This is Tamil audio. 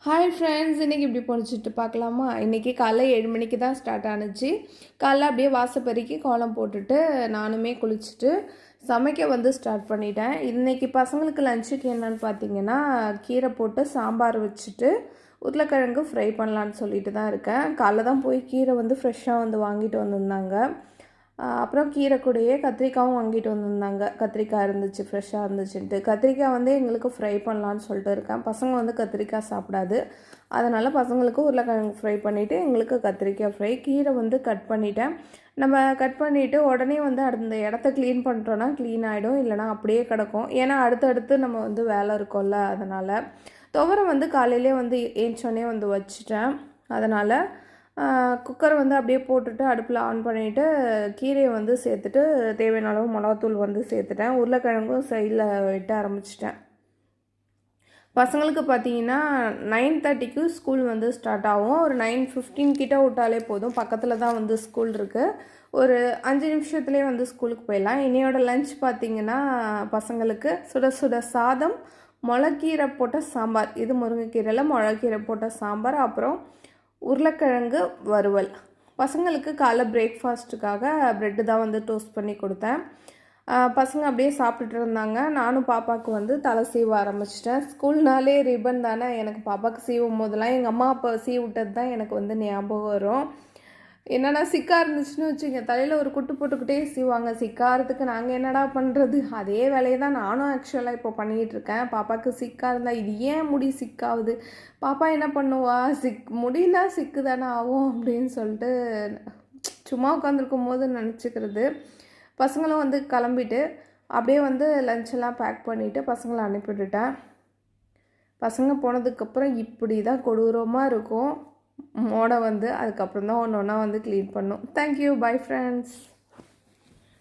ஹாய் ஃப்ரெண்ட்ஸ், இன்றைக்கி இப்படி பொழிச்சிட்டு பார்க்கலாமா? இன்றைக்கி காலைல 7 மணிக்கு தான் ஸ்டார்ட் ஆணுச்சு. காலைல அப்படியே வாசப்பெருக்கி கோலம் போட்டுட்டு நானுமே குளிச்சுட்டு சமைக்க வந்து ஸ்டார்ட் பண்ணிட்டேன். இன்றைக்கி பசங்களுக்கு லஞ்சுக்கு என்னென்னு பார்த்தீங்கன்னா, கீரை போட்டு சாம்பார் வச்சுட்டு உருளைக்கிழங்கு ஃப்ரை பண்ணலான்னு சொல்லிட்டு தான் இருக்கேன். காலைல தான் போய் கீரை வந்து ஃப்ரெஷ்ஷாக வந்து வாங்கிட்டு வந்திருந்தாங்க. அப்புறம் கீரை கூடயே கத்திரிக்காயும் வாங்கிட்டு வந்திருந்தாங்க. கத்திரிக்காய் இருந்துச்சு, ஃப்ரெஷ்ஷாக இருந்துச்சுன்ட்டு. கத்திரிக்காய் வந்து எங்களுக்கு ஃப்ரை பண்ணலான்னு சொல்லிட்டு இருக்கேன். பசங்க வந்து கத்திரிக்காய் சாப்பிடாது. அதனால் பசங்களுக்கு உருளைக்கிழங்கு ஃப்ரை பண்ணிவிட்டு எங்களுக்கு கத்திரிக்காய் ஃப்ரை. கீரை வந்து கட் பண்ணிட்டேன். நம்ம கட் பண்ணிவிட்டு உடனே வந்து அந்த இடத்த க்ளீன் பண்ணிட்டோன்னா க்ளீன் ஆகிடும், இல்லைனா அப்படியே கிடக்கும். ஏன்னா அடுத்தடுத்து நம்ம வந்து வேலை இருக்கும்ல, அதனால். துவரை வந்து காலையிலே வந்து ஏஞ்சோடனே வந்து வச்சுட்டேன். அதனால் குக்கர் வந்து அப்படியே போட்டுட்டு அடுப்பில் ஆன் பண்ணிவிட்டு கீரையை வந்து சேர்த்துட்டு தேவையான அளவு மிளகாத்தூள் வந்து சேர்த்துட்டேன். உருளைக்கிழங்கும் சைடில் வெட்ட ஆரம்பிச்சிட்டேன். பசங்களுக்கு பார்த்தீங்கன்னா 9:30க்கு ஸ்கூல் வந்து ஸ்டார்ட் ஆகும். ஒரு 9:15 கிட்ட விட்டாலே போதும். பக்கத்தில் தான் வந்து ஸ்கூல் இருக்குது. ஒரு 5 நிமிஷத்துலேயே வந்து ஸ்கூலுக்கு போயிடலாம். இன்னையோட லஞ்ச் பார்த்திங்கன்னா பசங்களுக்கு சுட சுட சாதம், முளைக்கீரை போட்ட சாம்பார். இது முருங்கைக்கீரையில் முளைக்கீரை போட்ட சாம்பார், அப்புறம் உருளைக்கிழங்கு வறுவல். பசங்களுக்கு காலைல பிரேக்ஃபாஸ்ட்டுக்காக ப்ரெட்டு தான் வந்து டோஸ்ட் பண்ணி கொடுத்தேன். பசங்க அப்படியே சாப்பிட்டுட்டு இருந்தாங்க. நானும் பாப்பாவுக்கு வந்து தலை சீவ ஆரம்பிச்சிட்டேன். ஸ்கூல்னாலே ரிப்பன் தானே. எனக்கு பாப்பாவுக்கு சீவும் போதெல்லாம் எங்கள் அம்மா அப்பா சீவ் விட்டது தான் எனக்கு வந்து ஞாபகம் வரும். என்னென்னா சிக்காக இருந்துச்சுன்னு வச்சுங்க, தலையில் ஒரு குட்டு போட்டுக்கிட்டே சீவாங்க. சிக்காகிறதுக்கு நாங்கள் என்னடா பண்ணுறது? அதே வேலையை தான் நானும் ஆக்சுவலாக இப்போ பண்ணிகிட்ருக்கேன். பாப்பாவுக்கு சிக்காக இருந்தால் இது ஏன் முடி சிக்காகுது, பாப்பா என்ன பண்ணுவா, முடினா சிக்கு தானே ஆகும் அப்படின்னு சொல்லிட்டு சும்மா உட்காந்துருக்கும் போது நினச்சிக்கிறது. பசங்களும் வந்து கிளம்பிட்டு அப்படியே வந்து லஞ்செல்லாம் பேக் பண்ணிவிட்டு பசங்களை அனுப்பிவிட்டுட்டேன். பசங்க போனதுக்கப்புறம் இப்படி தான் கொடூரமாக இருக்கும் மோடை வந்து. அதுக்கப்புறம் தான் ஒன்று ஒன்றா வந்து க்ளீன் பண்ணும். Thank you, bye friends.